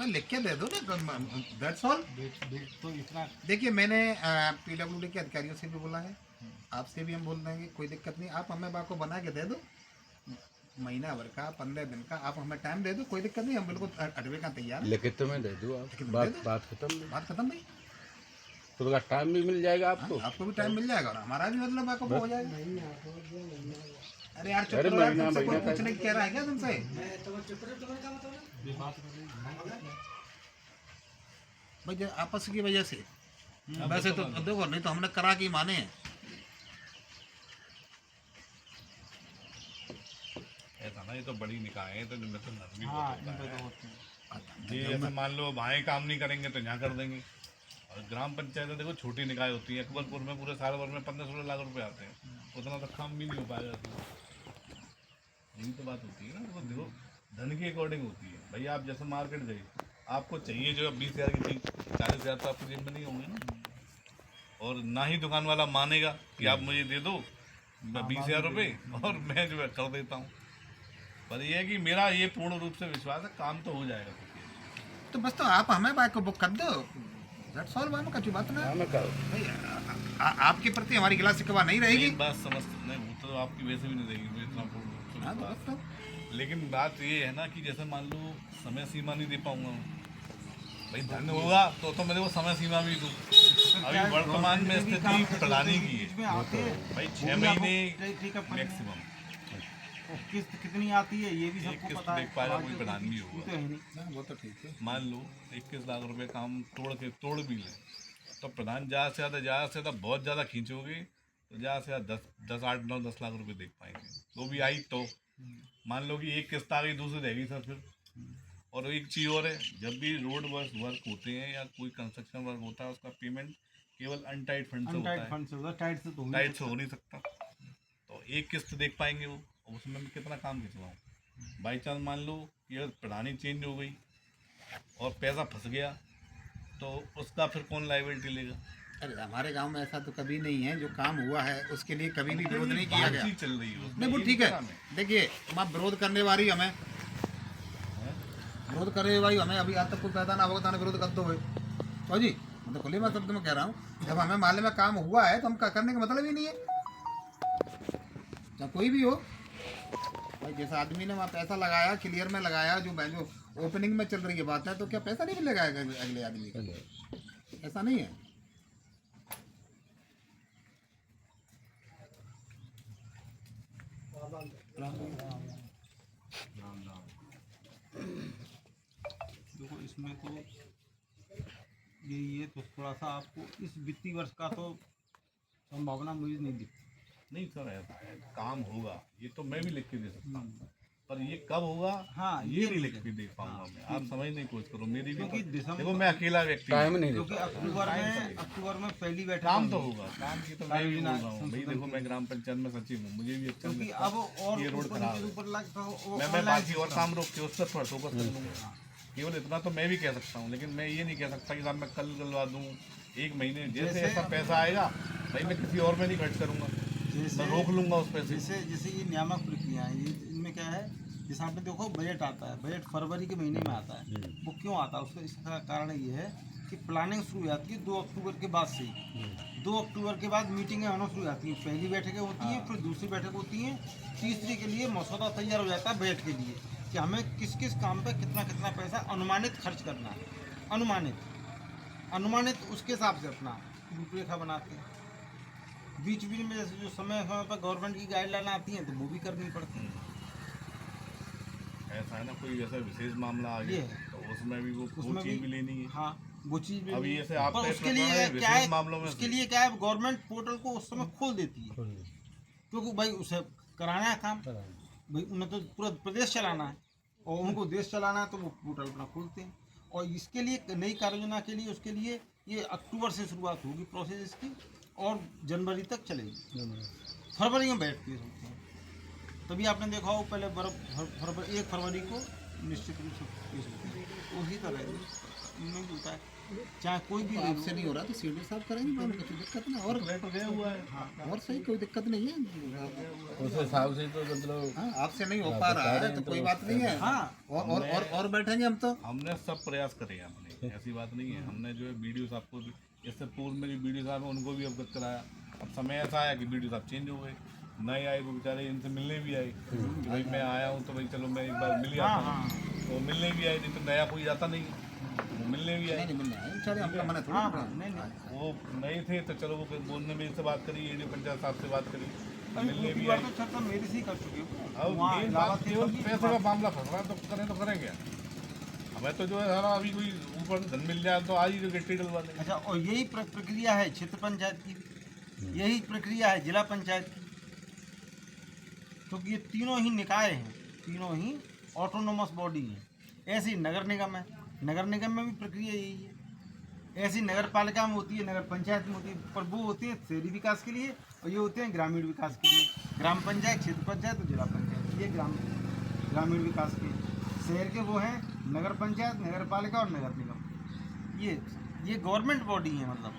मैं लिख के दे दूँ ना, दैट्स ऑल। तो इतना देखिए मैंने PWD के अधिकारियों से भी बोला है, आपसे भी हम बोल देंगे, कोई दिक्कत नहीं। आप हमें बाको बना के दे दो, महीना भर का 15 दिन का आप हमें टाइम दे दो, कोई दिक्कत नहीं, हम बिल्कुल अटवे का तैयार है। लिखित तो मैं दे दूँ, आप लिखित में बात दे दो। बात खत्म। बात खत्म भाई। तो उसका टाइम भी मिल जाएगा हाँ, आपको। आपको भी टाइम मिल जाएगा और हमारा भी मतलब आपको हो जाएगा। अरे यार चुप अरे करो यार, महीना तुमसे कोई महीना कुछ नहीं कह रहा है क्या तुमसे? भाई जो आपस की वजह से, वैसे तो देखो नहीं तो हमने करा के ही माने हैं। ऐसा ना, ये तो बड़ी निकाय है तो इनमें तो नरमी हाँ बहुत इन पे होता तो है। होते हैं। जी जैसे मान लो वहाँ काम नहीं करेंगे तो यहाँ कर देंगे। और ग्राम पंचायत देखो छोटी निकाय होती है, अकबरपुर में पूरे साल भर में 15-16 लाख रुपए आते हैं, उतना तो काम भी नहीं हो पाएगा। यही तो बात होती है ना, तो देखो धन के अकॉर्डिंग होती है। भाई आप जैसे मार्केट गए, आपको चाहिए जो 20,000 की चीज 40,000 तो आपकी जेब में नहीं होंगे ना। और ना ही दुकान वाला मानेगा कि आप मुझे दे दो 20,000 रुपये और मैं जो है कर देता हूँ। पर ये है कि मेरा ये पूर्ण रूप से विश्वास है काम तो हो जाएगा। तो बस तो आप हमें बाइक को बुक कर दो, दैट्स ऑल। बात का बात ना हाँ मैं करो। भाई, आपके प्रति हमारी गिला शिकवा नहीं रहेगी। एक बात समझ नहीं, वो तो आपकी वैसे भी नहीं रहेगी, मैं इतना पूर्ण रूप से हाँ तो विश्वास बस तो है। लेकिन बात ये है ना कि जैसे मान लो समय सीमा नहीं दे पाऊंगा मैं। भाई धन होगा तो मेरे को समय सीमा भी दूँ। अभी वर्तमान में स्थिति प्रधानी की है भाई, 6 महीने मैक्सिमम। किस्त कितनी आती है ये भी एक सबको किस्त पता है। देख पाएगा कोई प्रधान भी ये होगा। तो है नहीं। हाँ, वो तो ठीक है। मान लो 21 लाख रुपए काम तोड़ भी लें तो प्रधान ज़्यादा से ज़्यादा बहुत ज़्यादा खींचोगे तो ज़्यादा से ज़्यादा 10 8 9 10 लाख रुपए देख पाएंगे, वो भी आई तो। मान लो कि एक किस्त आ गई, दूसरी रहेगी सर फिर। और एक चीज़ और है, जब भी रोड वर्क होते हैं या कोई कंस्ट्रक्शन वर्क होता है उसका पेमेंट केवल अनटाइड फंड से होता अनटाइड है, फंड से होता है, टाइट से तो टाइट से हो नहीं सकता। तो एक किस्त देख पाएंगे वो, और उसमें मैं कितना काम खिंचवाऊँ। बाई चांस मान लो कि अगर प्रधानी चेंज हो गई और पैसा फंस गया तो उसका फिर कौन लाइबिलिटी लेगा। अरे हमारे गांव में ऐसा तो कभी नहीं है, जो काम हुआ है उसके लिए कभी भी विरोध नहीं किया गया। बातचीत चल रही है उसमें, नहीं वो ये ठीक नहीं है। पता हमें। देखिए हम विरोध करने वाली हमें, विरोध करे भाई हमें अभी आज तक कोई पैदा ना होगा तो विरोध कर दो भाई। तो जी मैं तो खुले में शब्द में कह रहा हूँ, जब हमें माले में काम हुआ है तो हम करने का मतलब ही नहीं है, चाहे कोई भी हो भाई। जैसा आदमी ने वहाँ पैसा लगाया, क्लियर में लगाया, जो ओपनिंग में चल रही है बात है, तो क्या पैसा नहीं मिलेगा अगले आदमी को? ऐसा नहीं है। देखो इसमें तो ये तो थोड़ा सा आपको इस वित्तीय वर्ष का तो संभावना मुझे नहीं दिखती। नहीं सर ऐसा है, काम होगा ये तो मैं भी लिख के दे सकता हूँ, पर ये कब होगा हाँ, ये ये नहीं नहीं लिख के दे पाऊंगा मैं। आप समझने की कोशिश करो, मेरी भी क्योंकि तो दिसंबर देखो मैं अकेला व्यक्ति टाइम हूँ। नहीं क्योंकि देता। अक्टूबर में पहली बैठक काम तो होगी। होगा, काम की तो मैं भी बोल रहा हूँ भाई। देखो मैं ग्राम पंचायत में सचिव हूँ, मुझे भी अच्छा क्योंकि लगता अब और है ये रोड खराब है। ऊपर लग तो मैं बाकी और काम रोक के उस पर थोड़ा फोकस कर लूँगा। केवल इतना तो मैं भी कह सकता हूँ, लेकिन मैं ये नहीं कह सकता कि साहब मैं कल दिलवा दूँ। एक महीने जैसे ऐसा पैसा आएगा भाई मैं किसी और में नहीं खर्च करूँगा, मैं रोक लूँगा उस पैसे। जैसे ये नियामक प्रक्रिया है, ये इनमें क्या है, जैसे आपने देखो बजट आता है, बजट फरवरी के महीने में आता है। वो क्यों आता है? उसका इसका कारण ये है कि प्लानिंग शुरू हो जाती है 2 अक्टूबर के बाद से। 2 अक्टूबर के बाद मीटिंगें होना शुरू हो जाती हैं, पहली बैठकें होती हैं, फिर दूसरी बैठक होती हैं, तीसरी के लिए मसौदा तैयार हो जाता है बजट के लिए कि हमें किस किस काम पे कितना कितना पैसा अनुमानित खर्च करना है। अनुमानित उसके हिसाब से अपना रूपरेखा बनाते हैं। बीच बीच में जैसे जो समय समय पर गवर्नमेंट की गाइडलाइन आती हैं तो वो भी करनी पड़ती है। ऐसा है ना, कोई जैसा विशेष मामला आ ये गया है। तो उसमें भी वो उसमें चीज़ भी लेनी है। हाँ वो चीज़ भी अभी जैसे आप पर तय उसके कर रहे लिए हैं क्या विशेष है, मामलों में उसके लिए क्या है, गवर्नमेंट पोर्टल को उस समय खोल देती है क्योंकि भाई उसे कराना है काम। भाई उन्हें तो पूरा प्रदेश चलाना है और उनको देश चलाना है, तो वो पोर्टल अपना खोलते हैं। और इसके लिए नई कार्य योजना के लिए उसके लिए ये अक्टूबर से शुरुआत होगी प्रोसेस इसकी और जनवरी तक चलेगी। फरवरी में बैठती है तभी आपने देखा हो पहले 1 फरवरी को निश्चित रूप से केस होते हैं। उसी तरह इनमें भी होता है। चाहे कोई भी तो आपसे नहीं हो रहा तो सीडी साहब करेंगे, कोई कुछ दिक्कत नहीं। और तो गया हुआ है। और सही, कोई दिक्कत नहीं है। उस हिसाब से तो मतलब हाँ, आपसे नहीं हो पा रहा है तो कोई बात नहीं है। हाँ और बैठेंगे हम तो। हमने सब प्रयास करे हैं हमने, ऐसी बात नहीं है। हमने जो है वीडियो साहब को भी, इससे पूर्व में जो वीडियो साहब है उनको भी अवगत कराया। अब समय ऐसा आया कि वीडियो साहब चेंज हो गए, नए आए वो बेचारे, इनसे मिलने भी आए कि भाई मैं आया हूँ तो भाई चलो मैं एक बार मिल जाता हूँ, तो मिलने भी आए। नहीं तो नया कोई जाता नहीं, वो मिलने भी आए। नहीं मिलना है बेचारे, हमका मन है थोड़ा सा। वो नए थे तो चलो वो बोलने में से बात करी, एडीओ पंचायत साहब से बात करी, मिलने भी बार आए। तो चर्चा मेरे से ही कर चुके हो। अब वहाँ मेन इलाहाबाद बात के केवल कभी पैसे का मामला फंस रहा है, तो करें तो करें क्या? हमें तो जो है सारा अभी कोई ऊपर धन मिल जाए तो आज ही गिट्टी डलवा देंगे। अच्छा, और यही प्रक्रिया है क्षेत्र पंचायत की भी, यही प्रक्रिया है जिला पंचायत की, क्योंकि ये तीनों ही निकाय हैं, तीनों ही ऑटोनोमस बॉडी हैं। ऐसे ही नगर निगम है, नगर निगम में भी प्रक्रिया यही है। ऐसी नगर पालिका में होती है, नगर पंचायत में होती है, पर वो होती है शहरी विकास के लिए और ये होते हैं ग्रामीण विकास के लिए। ग्राम पंचायत, क्षेत्र पंचायत और जिला पंचायत, ये ग्रामीण विकास के। शहर के वो हैं नगर पंचायत, नगर पालिका और नगर निगम। ये गवर्नमेंट बॉडी है, मतलब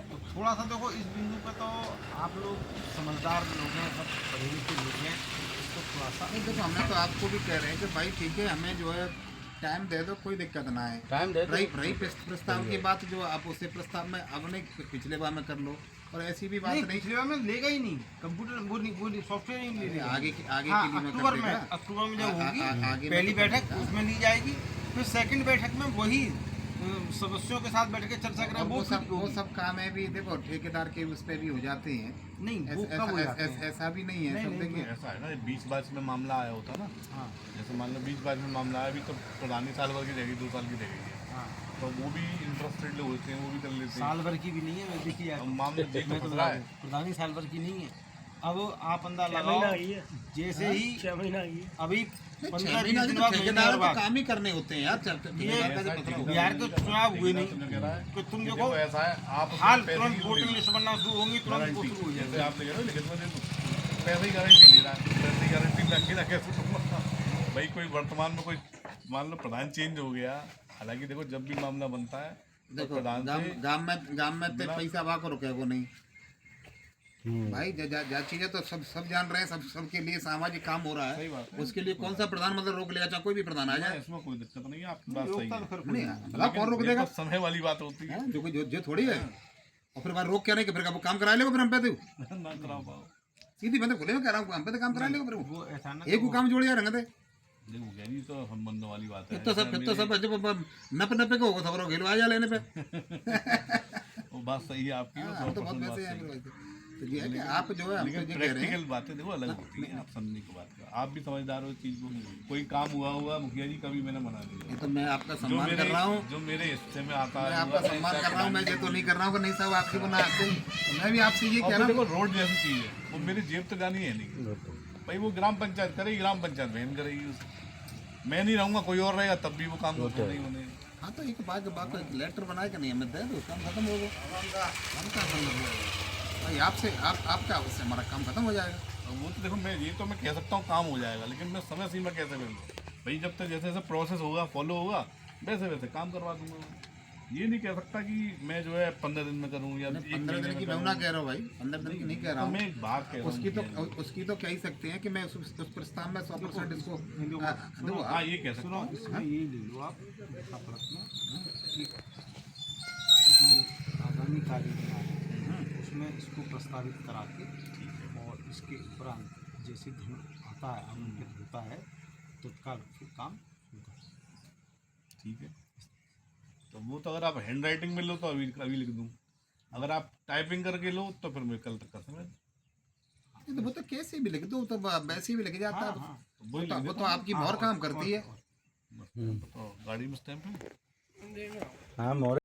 तो थोड़ा सा देखो इस बिंदु पे तो आप लोग समझदार लोग हैं, सब पढ़े लिखे लोग हैं, तो थोड़ा सा नहीं देखो, हमने तो आपको भी कह रहे हैं कि भाई ठीक है, हमें जो है टाइम दे दो, कोई दिक्कत ना है। टाइम दे दो। रही प्रस्ताव की बात, जो आप उसे प्रस्ताव में अब नहीं पिछले बार में कर लो, और ऐसी भी बात नहीं, नहीं। पिछले बार में लेगा ही नहीं कंप्यूटर, वो सॉफ्टवेयर ही नहीं लेगा। आगे के हाँ, लिए मैं अक्टूबर कर में देगा। अक्टूबर में जब होगी आगे पहली में तो बैठक उसमें ली जाएगी, फिर सेकंड बैठक में वही सदस्यों के साथ बैठ के चर्चा और करें। वो सब काम है भी, देखो ठेकेदार के उस पे भी हो जाते हैं। नहीं, वो कब हो जाते हैं? ऐसा भी नहीं है, सब देखिए। ऐसा है ना, बीच बाच में मामला आया होता ना, हाँ जैसे मान लो बीच बाच में मामला आया, अभी तो पुरानी साल भर की रहेगी, 2 साल की रहेगी, हाँ, तो वो भी इंटरेस्टेड लोग होते हैं, वो भी कर लेते हैं। साल भर की भी नहीं है, देखिए अब मामला जेल में मैं तो फंस रहा है। प्रधानी साल भर की नहीं है। अब आप अंदाजा लगाओ, जैसे ही 6 महीना अभी 15-20 दिन बाद ठेकेदार तो बाद काम ही करने होते हैं यार। बिहार के चुनाव हुए नहीं, तो तुम देखो ऐसा है, आप हाल पैसे तुरंत की वोटिंग लिस्ट बनना शुरू होंगी, तुरंत वो शुरू हो जैसे जाएगा। आप ले रहे हो, लिखित में दे दो, पैसे की गारंटी ले रहा है, पैसे की गारंटी में अकेला कैसे दूंगा? भाई कोई वर्तमान में कोई मान लो प्रधान चेंज हो गया, हालांकि देखो जब भी मामला बनता है तो देखो प्रधान से गांव में तो पैसा वाको रुके वो नहीं भाई। जा चीजें तो सब जान रहे हैं, सबके लिए सामाजिक काम हो रहा सही है, बात है। उसके लिए कौन सा प्रधान मतलब रोक लेगा? चाहे कोई भी प्रधान आ जाए, इसमें कोई दिक्कत नहीं है, आपकी बात सही है। नहीं भला कौन रोक ये देगा? तो समय वाली बात होती है, हैं? जो थोड़ी है। और फिर बार रोक क्या नहीं कि फिर वो काम करा लेगा, फिर हम पे दो ना करा पाओ। सीधी बंदे खुले में कह रहा हूँ, हम पे तो काम करा लेगा, फिर वो वो अचानक एक को काम जोड़ जा रंगे थे। देखो ज्ञानी तो हम बनने वाली बात है। फिर तो सब नपे को होगा, खबरों घेलो आ जा लेने पे। वो बात सही है आपकी, वो हम तो बहुत 100% बात वैसे सही हैं है। फिर। तो ये है कि आप जो है हमको लेकिन ये कह रहे हैं। प्रैक्टिकल बातें देखो अलग होती हैं, आप समझने की बात कर, आप भी समझदार हो इस चीज़ को। कोई काम हुआ मुखिया जी, कभी मैंने मना नहीं ये किया। तो मैं आपका सम्मान कर रहा हूँ, जो मेरे हिस्से में आता मैं है, आपका सम्मान कर रहा हूँ। मैं ये तो नहीं कर रहा हूँ कि नहीं साहब आपकी को ना आते, तो मैं भी आपसे ये और कह फिर रहा हूँ। देखो रोड जैसी चीज़ है, वो मेरी जेब तो जानी है नहीं भाई, वो ग्राम पंचायत करेगी, ग्राम पंचायत बहन करेगी उसे। मैं नहीं रहूँगा, कोई और रहेगा, तब भी वो काम तो नहीं होने। हाँ तो एक बात एक लेटर बनाए कि नहीं हमें दे दो, काम खत्म हो गया। हम क्या समझ भाई आपसे आपका उससे हमारा काम खत्म हो जाएगा। अब वो तो देखो, मैं ये तो मैं कह सकता हूँ काम हो जाएगा, लेकिन मैं समय सीमा कैसे करूँगा भाई? जब तक जैसे जैसे प्रोसेस होगा, फॉलो होगा, वैसे वैसे काम करवा दूंगा मैं। ये नहीं कह सकता कि मैं जो है 15 दिन में करूँ या 15 दिन की मैं ना कह रहा हूँ भाई, 15 दिन की नहीं कह रहा हूँ। मैं एक बात कह रहा हूँ, उसकी तो कह ही सकते हैं कि मैं उस प्रस्ताव में 100% इसको सुनो, हाँ ये कह सकता हूँ। इसमें ये ले लो आप इसका प्रश्न कि जो आगामी कार्ययोजना है उसमें इसको प्रस्तावित करा के, और इसके उपरांत जैसे धन आता है, आवंटित होता है, तत्काल फिर काम होगा। ठीक है, तो वो तो अगर आप हैंड राइटिंग में लो तो अभी लिख दूँ, अगर आप टाइपिंग करके लो तो फिर मैं कल तक कर समय। तो वो तो कैसे भी लिख दो, तो वैसे भी लिख जाता है। हाँ, वो तो आपकी बहुत काम करती है। तो गाड़ी में स्टैंप है। हाँ मोर